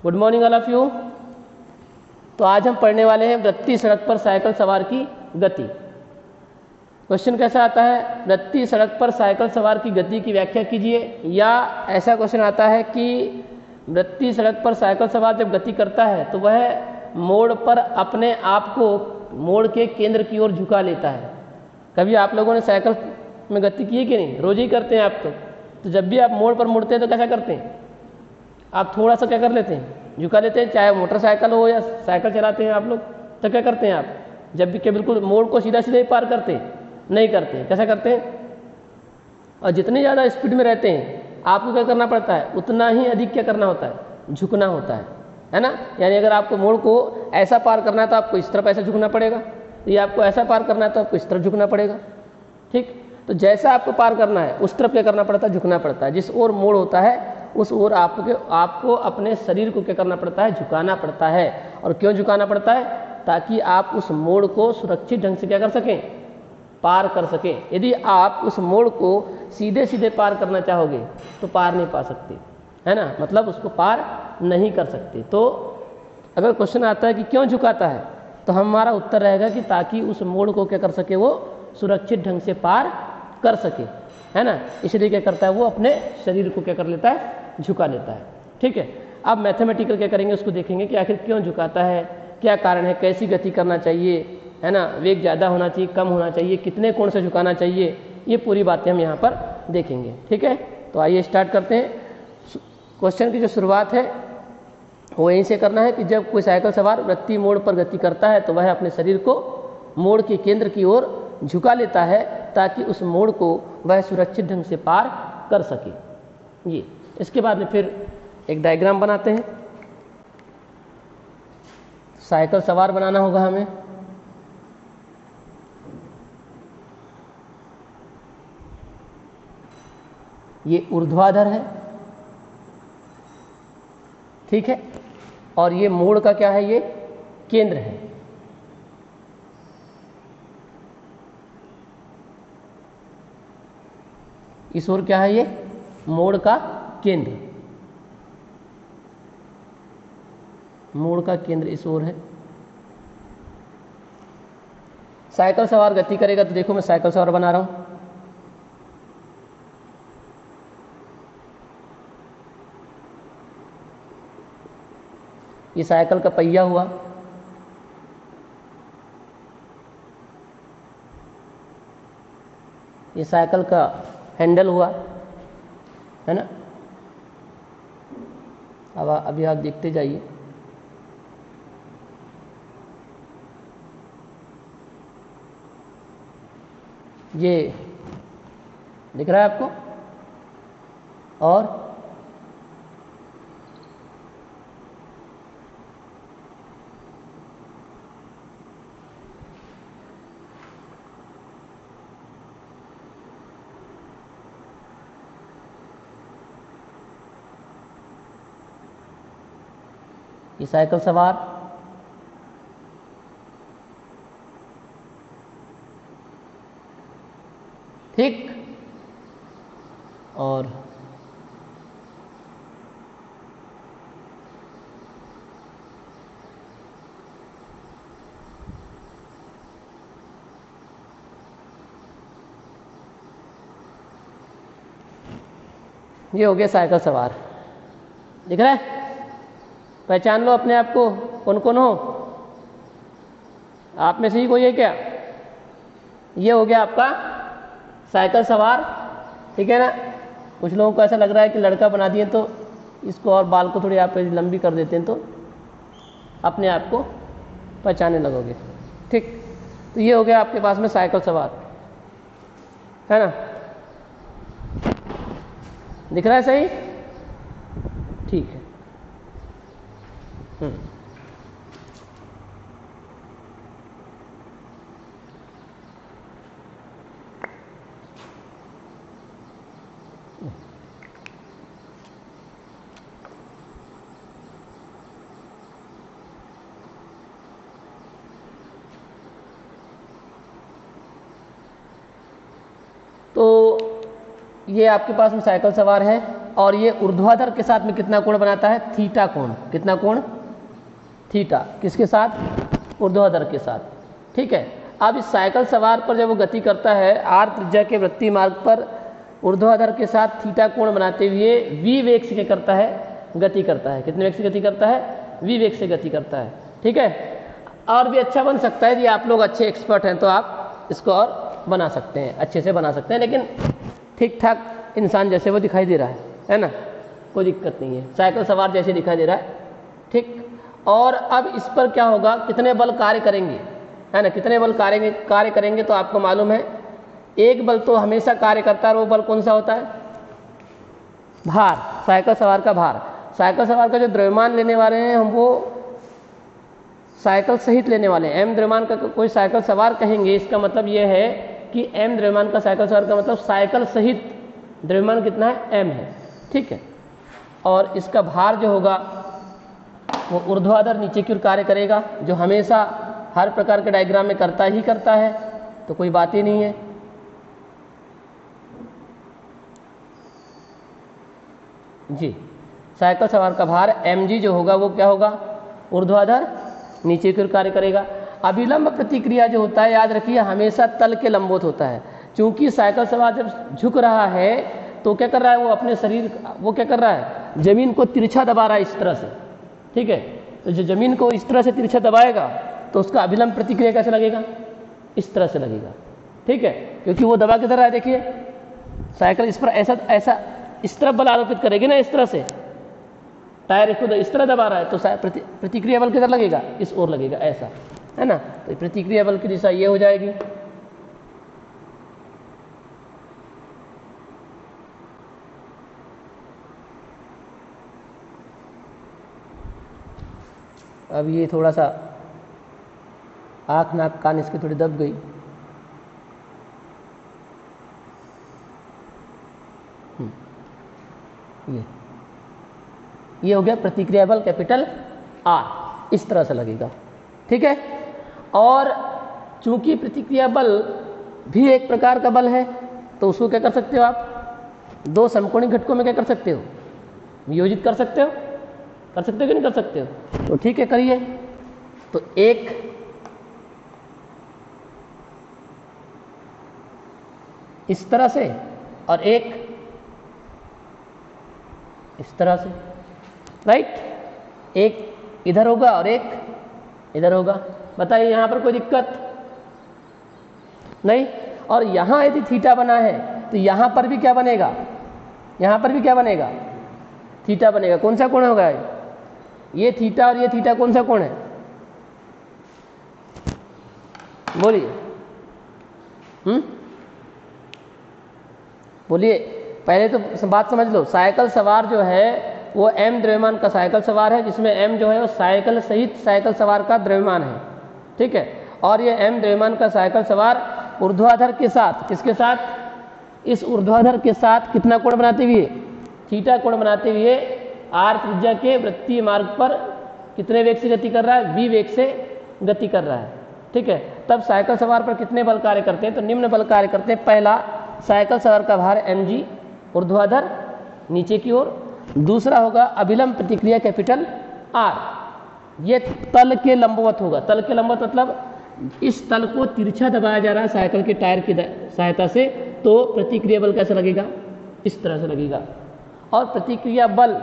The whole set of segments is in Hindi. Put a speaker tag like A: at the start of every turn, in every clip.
A: Good morning all of you. तो आज हम पढ़ने वाले हैं वृत्तीय सड़क पर साइकिल सवार की गति। क्वेश्चन कैसा आता है, वृत्तीय सड़क पर साइकिल सवार की गति की व्याख्या कीजिए। या ऐसा क्वेश्चन आता है कि वृत्तीय सड़क पर साइकिल सवार जब गति करता है तो वह मोड़ पर अपने आप को मोड़ के केंद्र की ओर झुका लेता है। कभी आप लोगों ने साइकिल में गति की है कि नहीं? रोज ही करते हैं आप तो जब भी आप मोड़ पर मुड़ते हैं तो कैसा करते हैं? आप थोड़ा सा क्या कर लेते हैं, झुका लेते हैं। चाहे मोटरसाइकिल हो या साइकिल चलाते हैं आप लोग, तो क्या करते हैं आप? जब भी क्या बिल्कुल मोड़ को सीधा सीधा ही पार करते हैं? नहीं करते हैं। कैसा करते हैं? और जितनी ज़्यादा स्पीड में रहते हैं आपको क्या करना पड़ता है, उतना ही अधिक क्या करना होता है, झुकना होता है ना। यानी अगर आपको मोड़ को ऐसा पार करना है तो आपको इस तरफ ऐसा झुकना पड़ेगा, या आपको ऐसा पार करना है तो आपको इस तरफ झुकना पड़ेगा। ठीक, तो जैसा आपको पार करना है उस तरफ क्या करना पड़ता है, झुकना पड़ता है। जिस ओर मोड़ होता है उस ओर आपको अपने शरीर को क्या करना पड़ता है, झुकाना पड़ता है। और क्यों झुकाना पड़ता है? ताकि आप उस मोड़ को सुरक्षित ढंग से क्या कर सकें, पार कर सकें। यदि आप उस मोड़ को सीधे सीधे पार करना चाहोगे तो पार नहीं पा सकते, है ना। मतलब उसको पार नहीं कर सकते। तो अगर क्वेश्चन आता है कि क्यों झुकाता है, तो हमारा उत्तर रहेगा कि ताकि उस मोड़ को क्या कर सके, वो सुरक्षित ढंग से पार कर सके, है ना। इसलिए क्या करता है, वो अपने शरीर को क्या कर लेता है, झुका लेता है। ठीक है, अब मैथमेटिकल क्या करेंगे, उसको देखेंगे कि आखिर क्यों झुकाता है, क्या कारण है, कैसी गति करना चाहिए, है ना। वेग ज़्यादा होना चाहिए, कम होना चाहिए, कितने कोण से झुकाना चाहिए, ये पूरी बातें हम यहाँ पर देखेंगे। ठीक है, तो आइए स्टार्ट करते हैं। क्वेश्चन की जो शुरुआत है वो यहीं से करना है कि जब कोई साइकिल सवार वृत्तीय मोड़ पर गति करता है तो वह अपने शरीर को मोड़ के केंद्र की ओर झुका लेता है ताकि उस मोड़ को वह सुरक्षित ढंग से पार कर सके। ये इसके बाद में फिर एक डायग्राम बनाते हैं। साइकिल सवार बनाना होगा हमें। ये ऊर्ध्वाधर है, ठीक है, और ये मोड़ का क्या है, ये केंद्र है। इस ओर क्या है, ये मोड़ का केंद्र, मोड़ का केंद्र इस ओर है। साइकिल सवार गति करेगा तो देखो मैं साइकिल सवार बना रहा हूं। ये साइकिल का पहिया हुआ, ये साइकिल का हैंडल हुआ, है ना। अब अभी आप देखते जाइए। ये दिख रहा है आपको, और ये साइकिल सवार, ठीक, और ये हो गया साइकिल सवार। दिख रहा है? पहचान लो अपने आप को, कौन कौन हो आप में से ही कोई है क्या? ये हो गया आपका साइकिल सवार, ठीक है ना। कुछ लोगों को ऐसा लग रहा है कि लड़का बना दिए तो इसको और बाल को थोड़ी आप लंबी कर देते हैं तो अपने आप को पहचानने लगोगे। ठीक, तो ये हो गया आपके पास में साइकिल सवार, है ना। दिख रहा है सही? ठीक है। तो ये आपके पास में साइकिल सवार है, और ये ऊर्ध्वाधर के साथ में कितना कोण बनाता है? थीटा कोण। कितना कोण? थीटा। किसके साथ? ऊर्ध्वाधर के साथ। ठीक है। अब इस साइकिल सवार पर जब वो गति करता है आर त्रिज्या के वृत्तीय मार्ग पर ऊर्ध्वाधर के साथ थीटा कोण बनाते हुए v वेग से क्या करता है? गति करता है। कितने वेग से गति करता है? v वेग से गति करता है। ठीक है। और भी अच्छा बन सकता है, यदि आप लोग अच्छे एक्सपर्ट हैं तो आप इसको और बना सकते हैं, अच्छे से बना सकते हैं, लेकिन ठीक ठाक इंसान जैसे वो दिखाई दे रहा है ना, कोई दिक्कत नहीं है, साइकिल सवार जैसे दिखाई दे रहा है। ठीक। और अब इस पर क्या होगा? कितने बल कार्य करेंगे, है ना? कितने बल कार्य करेंगे तो आपको मालूम है एक बल तो हमेशा कार्य करता है, और वो बल कौन सा होता है? भार। साइकिल सवार का भार। साइकिल सवार का जो द्रव्यमान लेने वाले हैं हम वो साइकिल सहित लेने वाले हैं। m द्रव्यमान का कोई साइकिल सवार कहेंगे, इसका मतलब ये है कि m द्रव्यमान का साइकिल सवार का मतलब साइकिल सहित द्रव्यमान कितना है? m है। ठीक है। और इसका भार जो होगा वो ऊर्ध्वाधर नीचे की ओर कार्य करेगा, जो हमेशा हर प्रकार के डायग्राम में करता ही करता है, तो कोई बात ही नहीं है। जी, साइकिल सवार का भार mg जो होगा वो क्या होगा? ऊर्ध्वाधर नीचे की ओर कार्य करेगा। अभिलंब प्रतिक्रिया जो होता है याद रखिए हमेशा तल के लंबवत होता है। चूंकि साइकिल सवार जब झुक रहा है तो क्या कर रहा है? वो अपने शरीर वो क्या कर रहा है? जमीन को तिरछा दबा रहा है इस तरह से। ठीक है। तो जो जमीन को इस तरह से तिरछा दबाएगा तो उसका अभिलंब प्रतिक्रिया कैसे लगेगा? इस तरह से लगेगा। ठीक है। क्योंकि वो दबा किधर रहा है? देखिए साइकिल इस पर ऐसा इस तरफ बल आरोपित करेगी ना, इस तरह से टायर इसको इस तरह दबा रहा है, तो प्रतिक्रिया बल किधर लगेगा? इस ओर लगेगा, ऐसा, है ना? तो प्रतिक्रिया बल की दिशा ये हो जाएगी। अब ये थोड़ा सा आँख नाक कान इसकी थोड़ी दब गई। ये हो गया प्रतिक्रिया बल कैपिटल R, इस तरह से लगेगा। ठीक है। और चूंकि प्रतिक्रिया बल भी एक प्रकार का बल है तो उसको क्या कर सकते हो आप? दो समकोणिक घटकों में क्या कर सकते हो? वियोजित कर सकते हो। कर सकते हो कि नहीं कर सकते हो? तो ठीक है, करिए। तो एक इस तरह से और एक इस तरह से, राइट? एक इधर होगा और एक इधर होगा। बताइए यहाँ पर कोई दिक्कत नहीं? और यहाँ यदि थीटा बना है तो यहाँ पर भी क्या बनेगा? यहाँ पर भी क्या बनेगा? थीटा बनेगा। कौन सा कोण होगा? ये थीटा और ये थीटा कौन सा कोण है? बोलिए। बोलिए। पहले तो बात समझ लो, साइकिल सवार जो है वो m द्रव्यमान का साइकिल सवार है, जिसमें m जो है वो साइकिल सहित साइकिल सवार का द्रव्यमान है। ठीक है। और ये m द्रव्यमान का साइकिल सवार ऊर्ध्वाधर के साथ, किसके साथ? इस ऊर्ध्वाधर के साथ कितना कोण बनाते हुए? थीटा कोण बनाते हुए r त्रिज्या के वृत्तीय मार्ग पर कितने वेग से गति कर रहा है? v वेग से गति कर रहा है। ठीक है। तब साइकिल सवार पर कितने बल कार्य करते हैं? तो निम्न बल कार्य करते हैं। पहला, साइकिल सवार का भार mg ऊर्ध्वाधर नीचे की ओर। दूसरा होगा अभिलंब प्रतिक्रिया कैपिटल R, ये तल के लंबवत होगा। तल के लंबवत मतलब इस तल को तिरछा दबाया जा रहा है साइकिल के टायर की सहायता से, तो प्रतिक्रिया बल कैसे लगेगा? इस तरह से लगेगा। और प्रतिक्रिया बल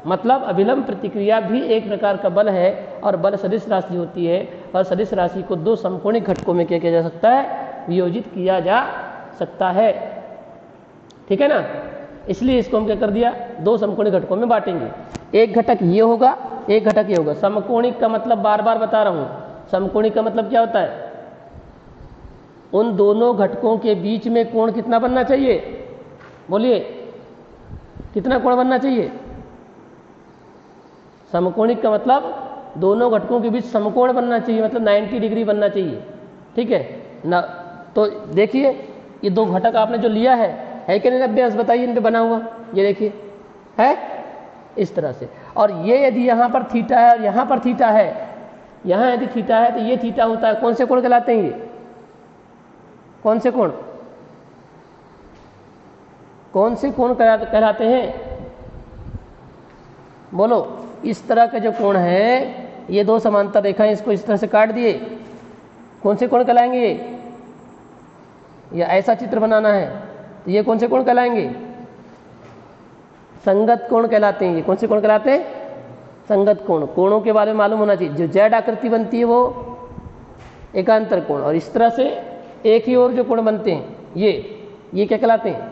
A: मतलब अभिलंब प्रतिक्रिया भी एक प्रकार का बल है, और बल सदिश राशि होती है, और सदिश राशि को दो समकोणिक घटकों में क्या किया जा सकता है? वियोजित किया जा सकता है। ठीक है ना? इसलिए इसको हम क्या कर दिया? दो समकोणिक घटकों में बांटेंगे। एक घटक ये होगा, एक घटक ये होगा। समकोणिक का मतलब बार बार बता रहा हूं, समकोणिक का मतलब क्या होता है? उन दोनों घटकों के बीच में कोण कितना बनना चाहिए? बोलिए, कितना कोण बनना चाहिए? समकोणिक का मतलब दोनों घटकों के बीच समकोण बनना चाहिए, मतलब 90 डिग्री बनना चाहिए। ठीक है ना? तो देखिए ये दो घटक आपने जो लिया है कि नहीं? अभ्यास बताइए इन पे बना हुआ, ये देखिए है इस तरह से। और ये यदि यहाँ पर थीटा है और यहाँ पर थीटा है, यहाँ यदि थीटा है तो ये थीटा होता है। कौन से कोण कहलाते हैं? ये कौन से कोण? कौन से कोण कहलाते हैं? बोलो, इस तरह का जो कोण है, ये दो समांतर रेखाएं, इसको इस तरह से काट दिए, कौन से कोण कहलाएंगे ये? या ऐसा चित्र बनाना है तो ये कौन से कोण कहलाएंगे? संगत कोण कहलाते हैं। ये कौन से कोण कहलाते हैं? संगत कोण। कोणों के बारे में मालूम होना चाहिए। जो जेड आकृति बनती है वो एकांतर कोण, और इस तरह से एक ही और जो कोण बनते हैं ये क्या कहलाते हैं?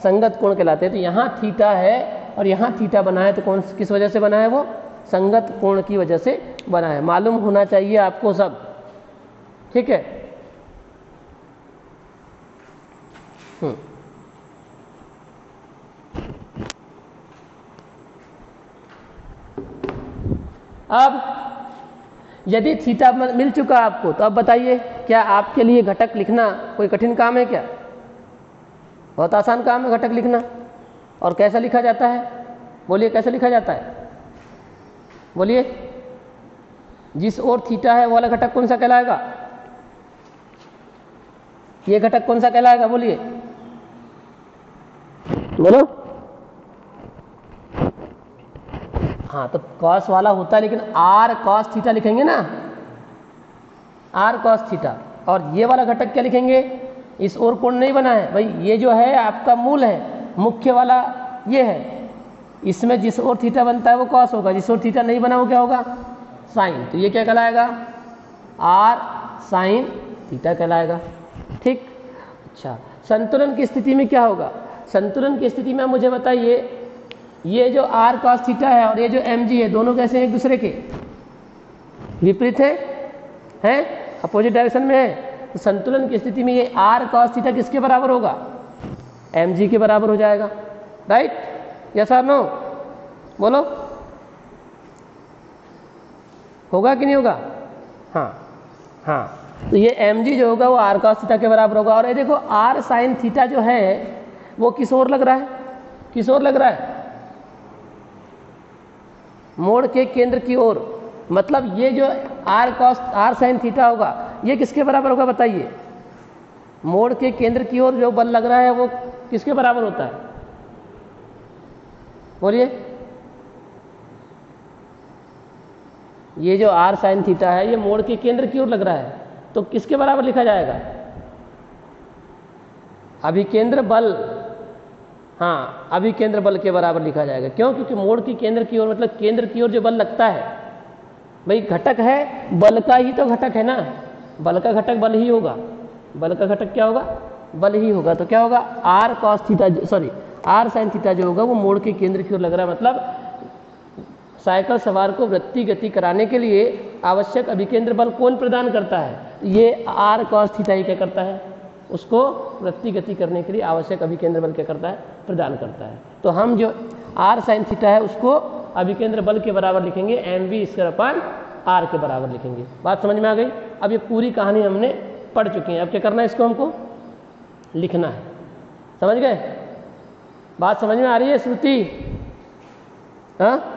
A: संगत कोण कहलाते हैं। तो यहाँ थीटा है और यहाँ थीटा बना है, तो कौन किस वजह से बना है? वो संगत कोण की वजह से बना है। मालूम होना चाहिए आपको सब, ठीक है। अब यदि थीटा मिल चुका आपको, तो अब बताइए, क्या आपके लिए घटक लिखना कोई कठिन काम है क्या? बहुत आसान काम है घटक लिखना। और कैसा लिखा जाता है? बोलिए, कैसे लिखा जाता है? बोलिए, जिस ओर थीटा है वो वाला घटक कौन सा कहलाएगा? ये घटक कौन सा कहलाएगा? बोलिए, बोलो। हाँ, तो कॉस वाला होता है, लेकिन आर कॉस थीटा लिखेंगे ना, आर कॉस थीटा। और ये वाला घटक क्या लिखेंगे? इस ओर कोण नहीं बना है भाई, ये जो है आपका मूल है, मुख्य वाला ये है। इसमें जिस ओर थीटा बनता है वो कॉस होगा, जिस ओर थीटा नहीं बना वो क्या होगा? साइन। तो ये क्या कहलाएगा? आर साइन थीटा कहलाएगा, ठीक। अच्छा, संतुलन की स्थिति में क्या होगा? संतुलन की स्थिति में मुझे बताइए, ये जो आर कॉस थीटा है और ये जो एम जी है, दोनों कैसे हैं? एक दूसरे के विपरीत हैं, अपोजिट डायरेक्शन में है। तो संतुलन की स्थिति में ये आर कॉस थीटा किसके बराबर होगा? एम जी के बराबर हो जाएगा, राइट? यस और नो? बोलो, होगा कि नहीं होगा? हाँ। तो ये एम जी जो होगा वो आर कॉस थीटा के बराबर होगा। और ये देखो, आर साइन थीटा जो है वो किस ओर लग रहा है? किस ओर लग रहा है? मोड़ के केंद्र की ओर। मतलब ये जो R cos R sine theta होगा, ये किसके बराबर होगा बताइए? मोड़ के केंद्र की ओर जो बल लग रहा है वो किसके बराबर होता है? बोलिए। ये जो आर साइन थीटा है ये मोड़ के केंद्र की ओर लग रहा है, तो किसके बराबर लिखा जाएगा? अभिकेंद्र बल। हाँ, अभिकेंद्र बल के बराबर लिखा जाएगा। क्यों? क्योंकि मोड़ की केंद्र की ओर, मतलब केंद्र की ओर जो बल लगता है, भाई घटक है बल का ही तो घटक है ना, बल का घटक बल ही होगा। बल का घटक क्या होगा? बल ही होगा। तो क्या होगा? R cos theta, sorry R sine theta जो होगा वो मोड़ के केंद्र की ओर लग रहा है। मतलब साइकिल सवार को वृत्ति गति कराने के लिए आवश्यक अभिकेंद्र बल कौन प्रदान करता है? ये आर कॉस थीटा ही क्या करता है? उसको वृत्ति गति करने के लिए आवश्यक अभिकेंद्र बल क्या करता है? प्रदान करता है। तो हम जो आर साइन थीटा है उसको अभिकेंद्र बल के बराबर लिखेंगे, M V square upon R के बराबर लिखेंगे। बात समझ में आ गई? अब ये पूरी कहानी हमने पढ़ चुके हैं। अब क्या करना है? इसको हमको लिखना है। समझ गए? बात समझ में आ रही है श्रुति? हाँ,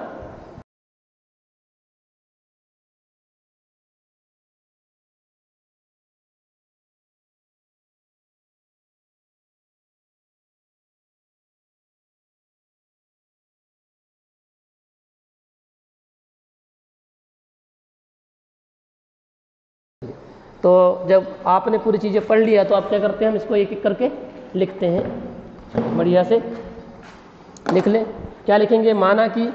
A: तो जब आपने पूरी चीज़ें पढ़ लिया तो आप क्या करते हैं? हम इसको एक एक करके लिखते हैं। बढ़िया से लिख लें। क्या लिखेंगे? माना कि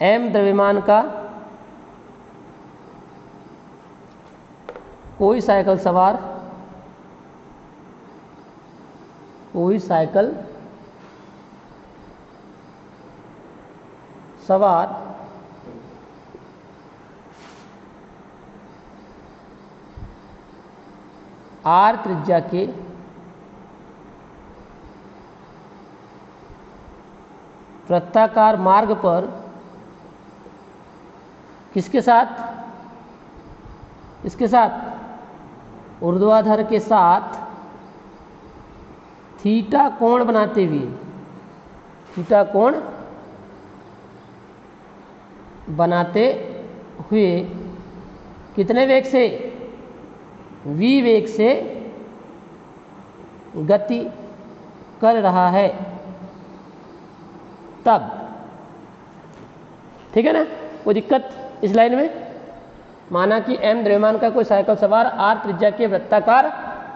A: m द्रव्यमान का कोई साइकिल सवार आर त्रिज्या के वृत्ताकार मार्ग पर किसके साथ? इसके साथ ऊर्ध्वाधर के साथ थीटा कोण बनाते हुए, थीटा कोण बनाते हुए कितने वेग से? v वेग से गति कर रहा है तब, ठीक है ना, कोई दिक्कत इस लाइन में? माना कि m द्रव्यमान का कोई साइकिल सवार r त्रिज्या के वृत्ताकार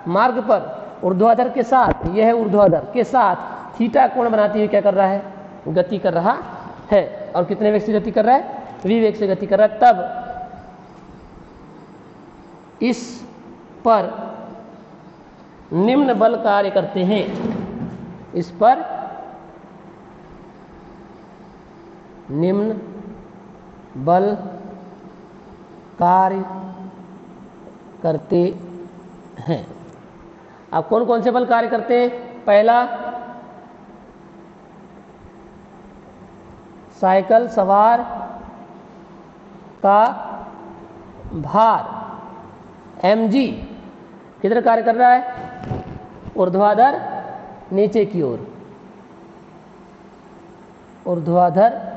A: मार्ग पर ऊर्ध्वाधर के साथ, यह है ऊर्ध्वाधर के साथ थीटा कोण बनाते हुए क्या कर रहा है? गति कर रहा है। और कितने वेग से गति कर रहा है? v वेग से गति कर रहा है। तब इस पर निम्न बल कार्य करते हैं, इस पर निम्न बल कार्य करते हैं। अब कौन कौन से बल कार्य करते हैं? पहला, साइकिल सवार का भार mg किधर कार्य कर रहा है? ऊर्ध्वाधर नीचे की ओर, ऊर्ध्वाधर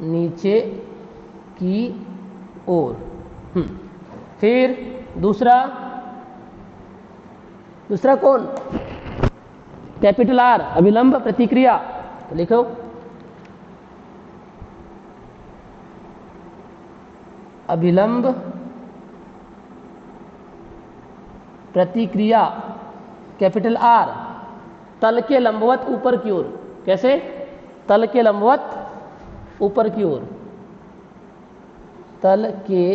A: नीचे की ओर। फिर दूसरा कौन? कैपिटल R, अभिलंब प्रतिक्रिया। तो लिखो अभिलंब प्रतिक्रिया कैपिटल R तल के लंबवत ऊपर की ओर। कैसे? तल के लंबवत ऊपर की ओर, तल के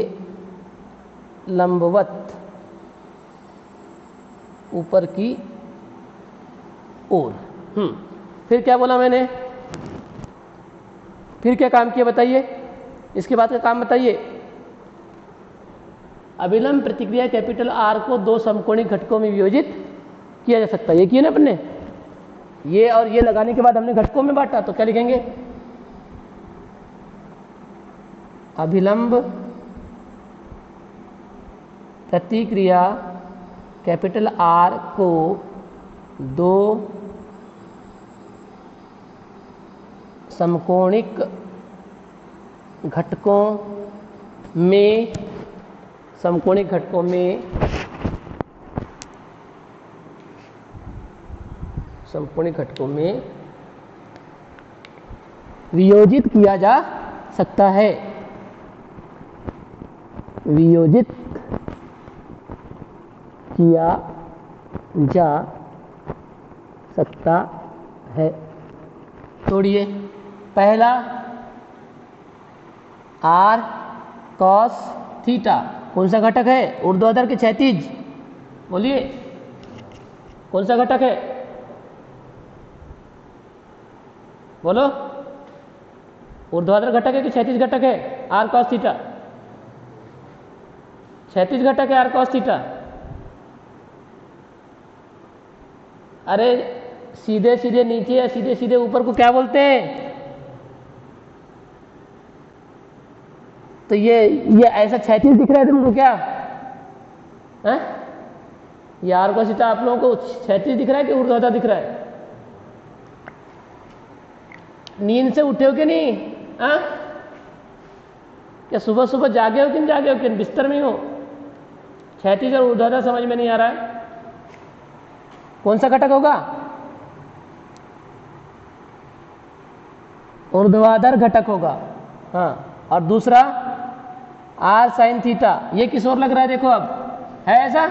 A: लंबवत ऊपर की ओर। फिर क्या बोला मैंने? फिर क्या काम किया बताइए? इसके बाद का काम बताइए। अभिलंब प्रतिक्रिया कैपिटल R को दो समकोणिक घटकों में वियोजित किया जा सकता है। ये किया ना अपने, ये और ये लगाने के बाद हमने घटकों में बांटा, तो क्या लिखेंगे? अभिलंब प्रतिक्रिया कैपिटल R को दो समकोणिक घटकों में वियोजित किया जा सकता है। वियोजित किया जा सकता है। तोड़िए। पहला r cos थीटा कौन सा घटक है? ऊर्ध्वाधर के क्षैतिज। बोलिए कौन सा घटक है? बोलो, ऊर्ध्वाधर घटक है कि क्षैतिज घटक है? r cos थीटा क्षैतिज घटक है। r cos थीटा, अरे सीधे सीधे नीचे या सीधे सीधे ऊपर को क्या बोलते हैं? तो ये ऐसा क्षैतिज दिख रहा है तुमको क्या? ये r cos थीटा आप लोगों को क्षैतिज दिख रहा है कि ऊर्ध्वाधर दिख रहा है? नींद से उठे हो कि नहीं? क्या सुबह सुबह जागे हो कि नहीं जागे हो, कि बिस्तर में हो? क्षैतिज और ऊर्ध्वाधर समझ में नहीं आ रहा है? कौन सा घटक होगा? ऊर्ध्वाधर घटक होगा। हाँ, और दूसरा r sin थीटा, ये किस ओर लग रहा है? देखो अब है ऐसा,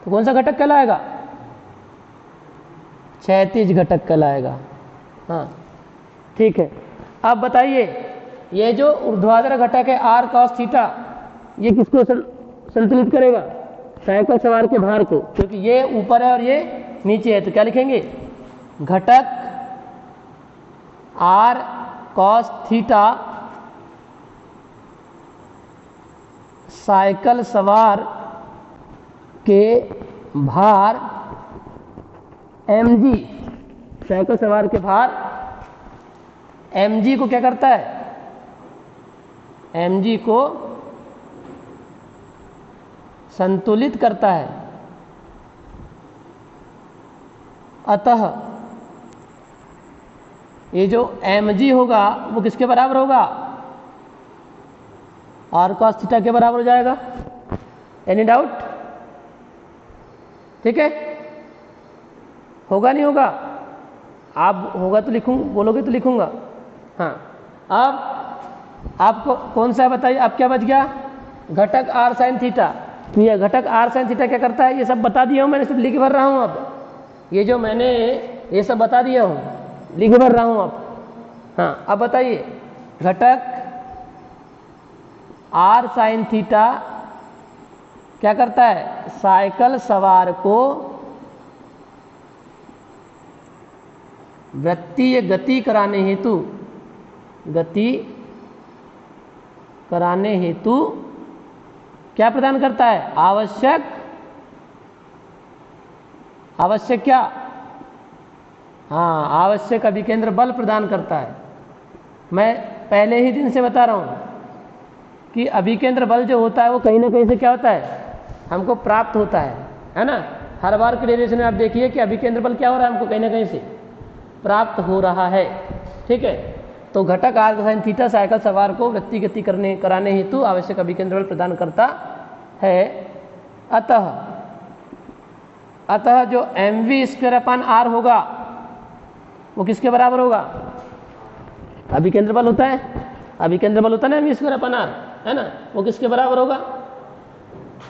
A: तो कौन सा घटक कहलाएगा? क्षैतिज घटक कहलाएगा। हाँ ठीक है। अब बताइए, ये जो ऊर्ध्वाधर घटक है r cos थीटा, ये किसको संतुलित करेगा? साइकिल सवार के भार को, क्योंकि ये ऊपर है और ये नीचे है। तो क्या लिखेंगे? घटक r cos थीटा साइकिल सवार के भार mg, साइकिल सवार के भार mg को क्या करता है? mg को संतुलित करता है। अतः ये जो mg होगा वो किसके बराबर होगा? r cos थीटा के बराबर हो जाएगा। Any doubt? ठीक है, होगा नहीं होगा? आप होगा तो लिखूँ, बोलोगे तो लिखूँगा। हाँ, अब आपको कौन सा बताइए, अब क्या बच गया? घटक r sin थीटा। तो ये घटक r sin थीटा क्या करता है? ये सब बता दिया हूँ मैंने, सिर्फ लिख भर रहा हूँ। अब ये जो मैंने ये सब बता दिया हूँ, लिख भर रहा हूँ अब। हाँ, अब बताइए, घटक r sin थीटा क्या करता है? साइकिल सवार को वृत्तीय गति कराने हेतु क्या प्रदान करता है? आवश्यक क्या? हाँ, आवश्यक अभिकेंद्र बल प्रदान करता है। मैं पहले ही दिन से बता रहा हूँ कि अभिकेंद्र बल जो होता है वो कहीं ना कहीं से क्या होता है? हमको प्राप्त होता है ना। हर बार के डेरिवेशन में आप देखिए कि अभिकेंद्र बल क्या हो रहा है, हमको कहीं ना कहीं से प्राप्त हो रहा है। ठीक है, तो घटक r sin थीटा साइकिल सवार को वृत्तीय गति कराने हेतु आवश्यक अभिकेंद्र बल प्रदान करता है। अतः जो mv²/r होगा वो किसके बराबर होगा? अभिकेंद्र बल होता है, अभिकेंद्र बल होता है ना mv²/r, है ना। वो किसके बराबर होगा?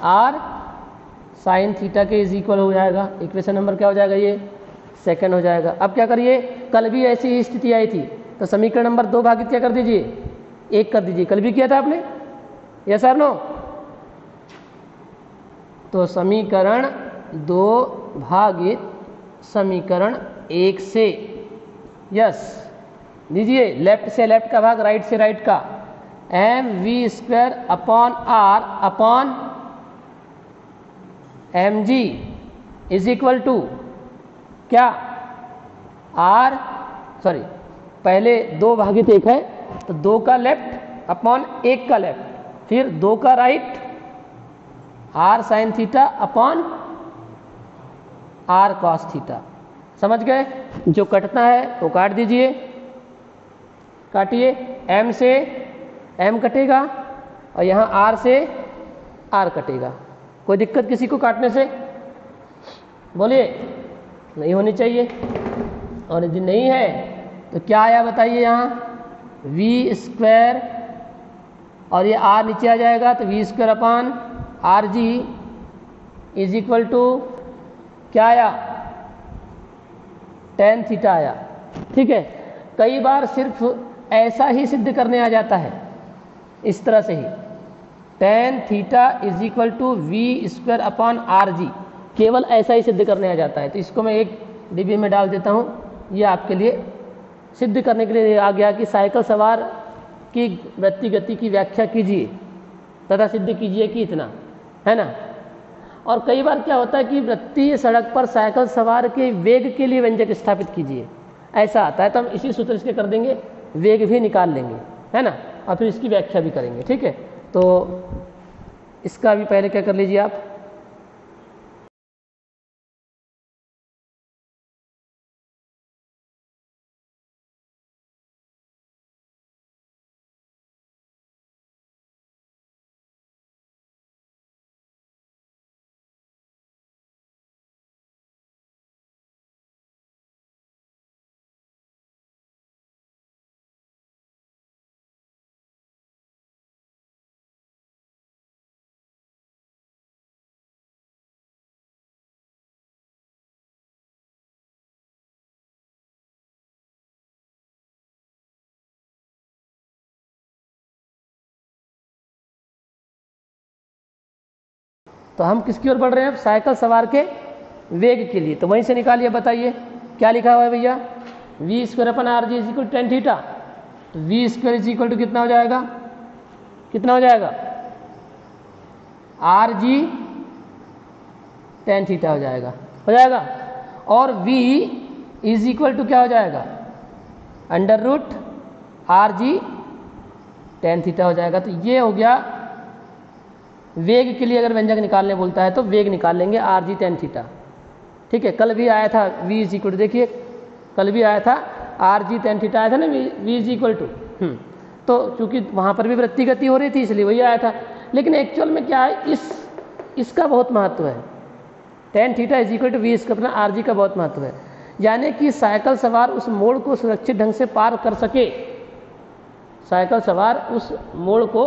A: r sin थीटा के इज इक्वल हो जाएगा। इक्वेशन नंबर क्या हो जाएगा? ये सेकंड हो जाएगा। अब क्या करिए, कल भी ऐसी ही स्थिति आई थी, तो समीकरण नंबर 2 भागित क्या कर दीजिए? 1 कर दीजिए। कल भी किया था आपने, यस और नो? तो समीकरण 2 भागित समीकरण 1 से, यस लीजिए, लेफ्ट से लेफ्ट का भाग, राइट से राइट का, mv²/r upon mg is equal to क्या? पहले 2 भागित 1 है, तो 2 का लेफ्ट अपॉन 1 का लेफ्ट, फिर 2 का right, r sin theta upon r cos theta. समझ गए? जो कटना है वो काट दीजिए, काटिए। m से m कटेगा और यहाँ r से r कटेगा। कोई दिक्कत किसी को काटने से? बोलिए, नहीं होनी चाहिए। और यदि नहीं है तो क्या आया बताइए? यहाँ v² और ये r नीचे आ जाएगा, तो v²/rg इज इक्वल टू क्या आया? tan थीटा आया। ठीक है, कई बार सिर्फ ऐसा ही सिद्ध करने आ जाता है, इस तरह से ही, tan theta is equal to v²/rg, केवल ऐसा ही सिद्ध करने आ जाता है। तो इसको मैं एक डिब्बे में डाल देता हूँ, ये आपके लिए सिद्ध करने के लिए आ गया कि साइकिल सवार की वृत्तीय गति की व्याख्या कीजिए तथा सिद्ध कीजिए कि इतना, है ना। और कई बार क्या होता है कि वृत्तीय सड़क पर साइकिल सवार के वेग के लिए व्यंजक स्थापित कीजिए, ऐसा आता है। तो हम इसी सूत्र से कर देंगे, वेग भी निकाल लेंगे, है ना, और फिर इसकी व्याख्या भी करेंगे। ठीक है, तो इसका भी पहले क्या कर लीजिए आप, तो हम किसकी ओर बढ़ रहे हैं अब? साइकिल सवार के वेग के लिए। तो वहीं से निकालिए, बताइए क्या लिखा हुआ है भैया? v²/rg is equal to tan theta. तो v² इज इक्वल टू कितना हो जाएगा? कितना हो जाएगा? rg tan थीटा हो जाएगा। और v इज इक्वल टू क्या हो जाएगा? √rg tan थीटा हो जाएगा। तो ये हो गया वेग के लिए। अगर व्यंजक निकालने बोलता है तो वेग निकाल लेंगे rg tan थीटा। ठीक है, कल भी आया था v इज इक्वल टू, देखिए कल भी आया था rg tan थीटा आया था ना, v इज इक्वल टू। तो चूंकि वहाँ पर भी वृत्तीय गति हो रही थी इसलिए वही आया था। लेकिन एक्चुअल में क्या है, इसका बहुत महत्व है। tan theta is equal to we square अपना आर जी का बहुत महत्व है, यानी कि साइकिल सवार उस मोड़ को सुरक्षित ढंग से पार कर सके, साइकिल सवार उस मोड़ को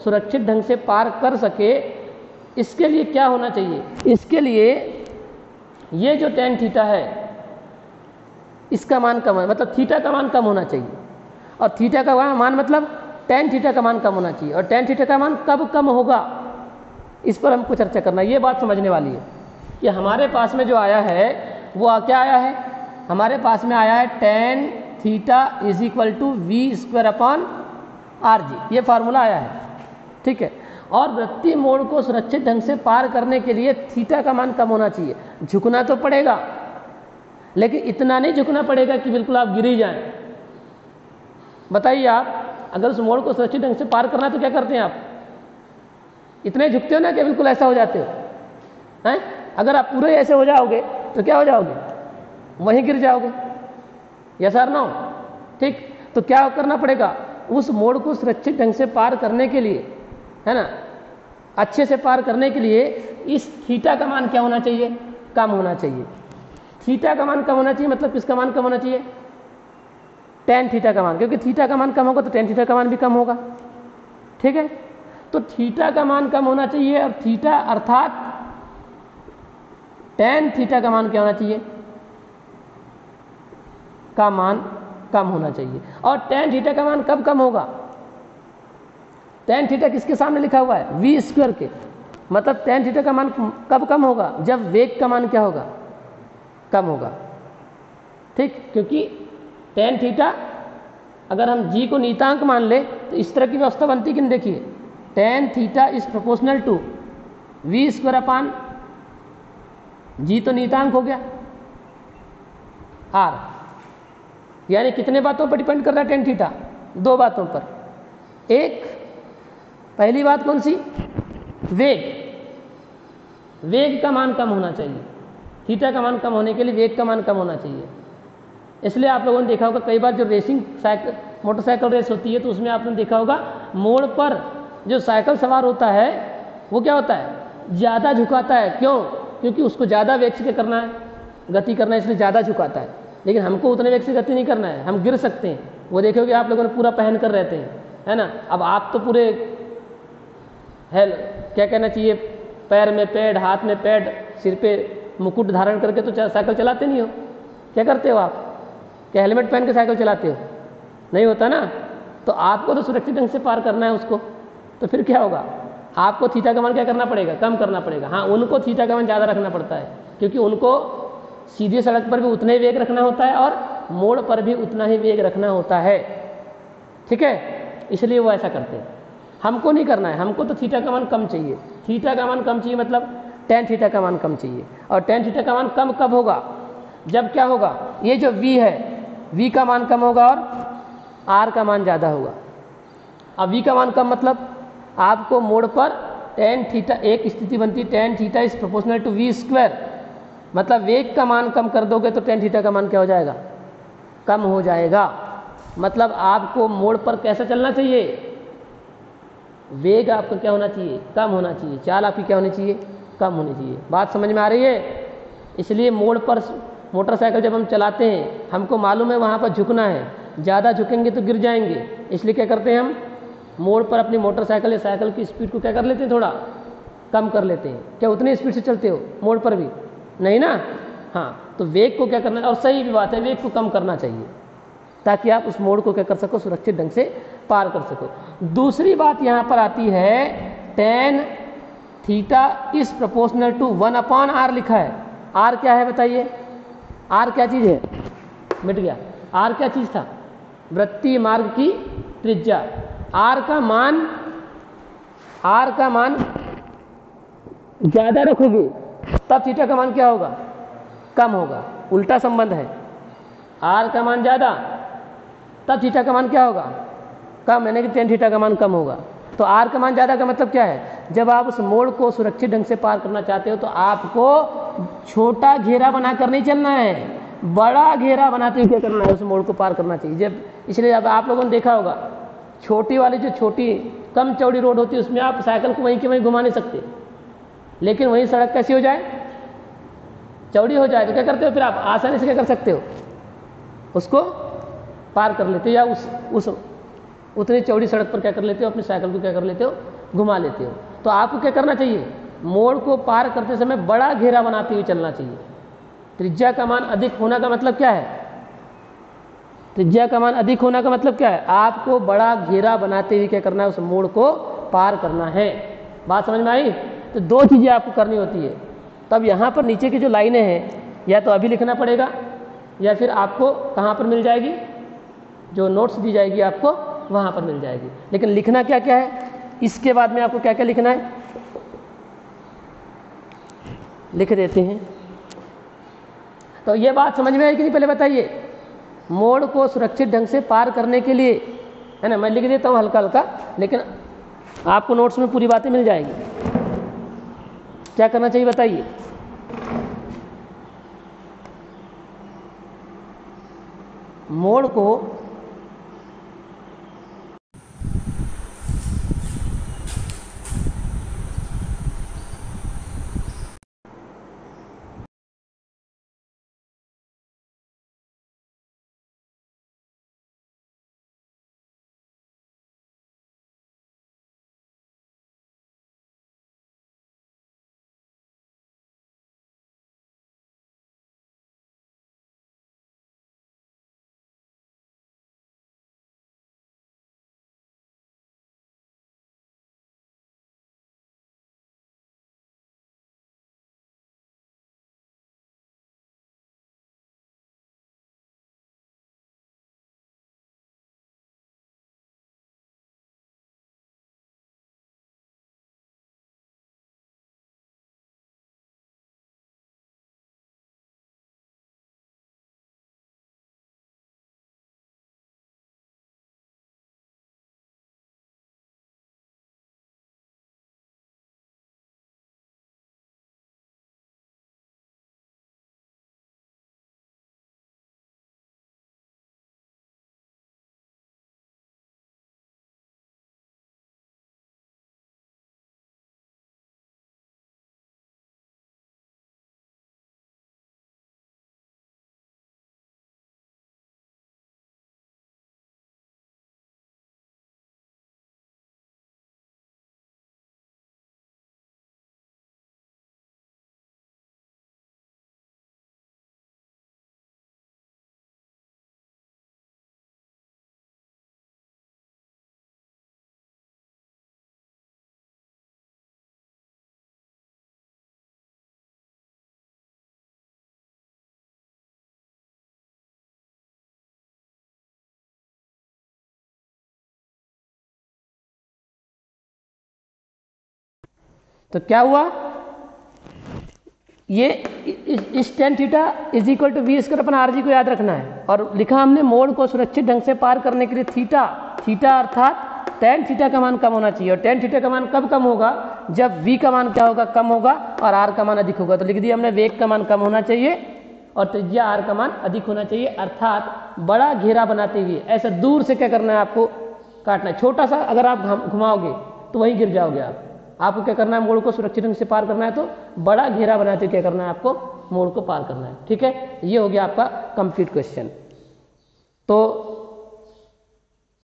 A: सुरक्षित ढंग से पार कर सके, इसके लिए क्या होना चाहिए? इसके लिए ये जो tan थीटा है इसका मान कम है, मतलब थीटा का मान कम होना चाहिए, और थीटा का मान मतलब tan थीटा का मान कम होना चाहिए, और tan थीटा का मान कब कम होगा इस पर हमको चर्चा करना है। ये बात समझने वाली है कि हमारे पास में जो आया है वो क्या आया है, हमारे पास में आया है tan theta is equal to we square upon R G, ये फार्मूला आया है, ठीक है। और वृत्तीय मोड़ को सुरक्षित ढंग से पार करने के लिए थीटा का मान कम होना चाहिए, झुकना तो पड़ेगा लेकिन इतना नहीं झुकना पड़ेगा कि बिल्कुल आप गिर ही जाएं। बताइए आप अगर उस मोड़ को सुरक्षित ढंग से पार करना है तो क्या करते हैं आप? इतने झुकते हो ना कि बिल्कुल ऐसा हो जाते हो हैं? अगर आप पूरे ऐसे हो जाओगे तो क्या हो जाओगे? वहीं गिर जाओगे, यस और नो? ठीक, तो क्या करना पड़ेगा? उस मोड़ को सुरक्षित ढंग से पार करने के लिए, है ना, अच्छे से पार करने के लिए इस थीटा का मान क्या होना चाहिए? कम होना चाहिए। थीटा का मान कम होना चाहिए मतलब किसका मान कम होना चाहिए? tan थीटा का मान, क्योंकि थीटा का मान कम होगा तो tan थीटा का मान भी कम होगा, ठीक है। तो थीटा का मान कम होना चाहिए, और थीटा अर्थात tan थीटा का मान क्या होना चाहिए? का मान कम होना चाहिए। और tan थीटा का मान कब कम होगा? tan थीटा किसके सामने लिखा हुआ है? वी स्क्वायर के, मतलब tan थीटा का मान कब कम होगा? जब वेग का मान क्या होगा? कम होगा, ठीक। क्योंकि tan थीटा अगर हम g को नीतांक मान ले तो इस तरह की व्यवस्था बनती कि नहीं? देखिए tan theta is proportional to we square upon G, तो नीतांक हो गया r, यानी कितने बातों पर डिपेंड कर रहा है tan थीटा? दो बातों पर। एक, पहली बात कौन सी? वेग, वेग का मान कम होना चाहिए। थीटा का मान कम होने के लिए वेग का मान कम होना चाहिए। इसलिए आप लोगों ने देखा होगा कई बार जो रेसिंग साइकिल मोटरसाइकिल रेस होती है तो उसमें आपने देखा होगा मोड़ पर जो साइकिल सवार होता है वो क्या होता है? ज़्यादा झुकाता है। क्यों? क्योंकि उसको ज़्यादा वेग से करना है, गति करना है, इसलिए ज़्यादा झुकाता है। लेकिन हमको उतने वेग से गति नहीं करना है, हम गिर सकते हैं। वो देखोगे आप लोगों ने पूरा पहन कर रहते हैं, है ना। अब आप तो पूरे क्या कहना चाहिए, पैर में पैड, हाथ में पैड, सिर पे मुकुट धारण करके तो साइकिल चलाते नहीं हो। क्या करते हो आप? क्या हेलमेट पहन के साइकिल चलाते हो? नहीं होता ना। तो आपको तो सुरक्षित ढंग से पार करना है उसको, तो फिर क्या होगा? आपको थीटा का मान क्या करना पड़ेगा? कम करना पड़ेगा। हाँ, उनको थीटा का मान ज़्यादा रखना पड़ता है, क्योंकि उनको सीधी सड़क पर भी उतना ही वेग रखना होता है और मोड़ पर भी उतना ही वेग रखना होता है, ठीक है। इसलिए वो ऐसा करते हैं। हमको नहीं करना है, हमको तो थीटा का मान कम चाहिए। थीटा का मान कम चाहिए मतलब tan थीटा का मान कम चाहिए। और tan थीटा का मान कम कब होगा? जब क्या होगा? ये जो v है, v का मान कम होगा और r का मान ज़्यादा होगा। अब v का मान कम मतलब आपको मोड़ पर tan थीटा, एक स्थिति बनती tan theta is proportional to we square, मतलब वेग का मान कम कर दोगे तो tan थीटा का मान क्या हो जाएगा? कम हो जाएगा। मतलब आपको मोड़ पर कैसे चलना चाहिए? वेग आपका क्या होना चाहिए? कम होना चाहिए। चाल आपकी क्या होनी चाहिए? कम होनी चाहिए। बात समझ में आ रही है? इसलिए मोड़ पर मोटरसाइकिल जब हम चलाते हैं हमको मालूम है वहाँ पर झुकना है, ज़्यादा झुकेंगे तो गिर जाएंगे। इसलिए क्या करते हैं हम? मोड़ पर अपनी मोटरसाइकिल या साइकिल की स्पीड को क्या कर लेते हैं? थोड़ा कम कर लेते हैं। क्या उतनी स्पीड से चलते हो मोड़ पर भी? नहीं ना। हाँ, तो वेग को क्या करना है, और सही भी बात है, वेग को कम करना चाहिए ताकि आप उस मोड़ को क्या कर सको? सुरक्षित ढंग से पार कर सको। दूसरी बात यहाँ पर आती है tan theta is proportional to 1/r लिखा है। r क्या है बताइए? r क्या चीज़ है? मिट गया। r क्या चीज़ था? वृत्तीय मार्ग की त्रिज्या। r का मान ज़्यादा रखोगे तब थीटा का मान क्या होगा? कम होगा। उल्टा संबंध है। r का मान ज़्यादा तब थीटा का मान क्या होगा? कम, यानी कि tan थीटा का मान कम होगा। तो r का मान ज़्यादा का मतलब क्या है? जब आप उस मोड़ को सुरक्षित ढंग से पार करना चाहते हो तो आपको छोटा घेरा बनाकर नहीं चलना है, बड़ा घेरा बनाते हुए क्या करना है? उस मोड़ को पार करना चाहिए। जब इसलिए अब आप लोगों ने देखा होगा छोटी वाली जो छोटी कम चौड़ी रोड होती है उसमें आप साइकिल को वहीं के वहीं घुमा नहीं सकते, लेकिन वहीं सड़क कैसी हो जाए? चौड़ी हो जाए तो क्या करते हो फिर आप आसानी से क्या कर सकते हो, उसको पार कर लेते हो, या उस उतनी चौड़ी सड़क पर क्या कर लेते हो, अपनी साइकिल को क्या कर लेते हो, घुमा लेते हो। तो आपको क्या करना चाहिए, मोड़ को पार करते समय बड़ा घेरा बनाते हुए चलना चाहिए। त्रिज्या का मान अधिक होना का मतलब क्या है, त्रिज्या का मान अधिक होना का मतलब क्या है, आपको बड़ा घेरा बनाते हुए क्या करना है, उस मोड़ को पार करना है। बात समझ में आई? तो दो चीज़ें आपको करनी होती है। तब यहाँ पर नीचे की जो लाइनें हैं या तो अभी लिखना पड़ेगा या फिर आपको कहाँ पर मिल जाएगी, जो नोट्स दी जाएगी आपको वहाँ पर मिल जाएगी। लेकिन लिखना क्या क्या है, इसके बाद में आपको क्या क्या लिखना है लिख देते हैं। तो ये बात समझ में आई कि नहीं, पहले बताइए। मोड़ को सुरक्षित ढंग से पार करने के लिए, है ना, मैं लिख देता हूँ हल्का हल्का, लेकिन आपको नोट्स में पूरी बातें मिल जाएगी। क्या करना चाहिए बताइए, मोड़ को तो क्या हुआ, ये इस tan theta is equal to we square upon r g को याद रखना है। और लिखा हमने मोड़ को सुरक्षित ढंग से पार करने के लिए थीटा, थीटा अर्थात टेन थीटा का मान कम होना चाहिए। और टेन थीटा का मान कब कम होगा, जब वी का मान क्या होगा, कम होगा, और आर का मान अधिक होगा। तो लिख दिया हमने, वेग का मान कम होना चाहिए और त्रिज्या आर का मान अधिक होना चाहिए, अर्थात बड़ा घेरा बनाते हुए ऐसा दूर से क्या करना है, आपको काटना है। छोटा सा अगर आप घुमाओगे तो वहीं गिर जाओगे आप। आपको क्या करना है, मोड़ को सुरक्षित ढंग से पार करना है तो बड़ा घेरा बनाते क्या करना है, आपको मोड़ को पार करना है। ठीक है, ये हो गया आपका कंप्लीट क्वेश्चन। तो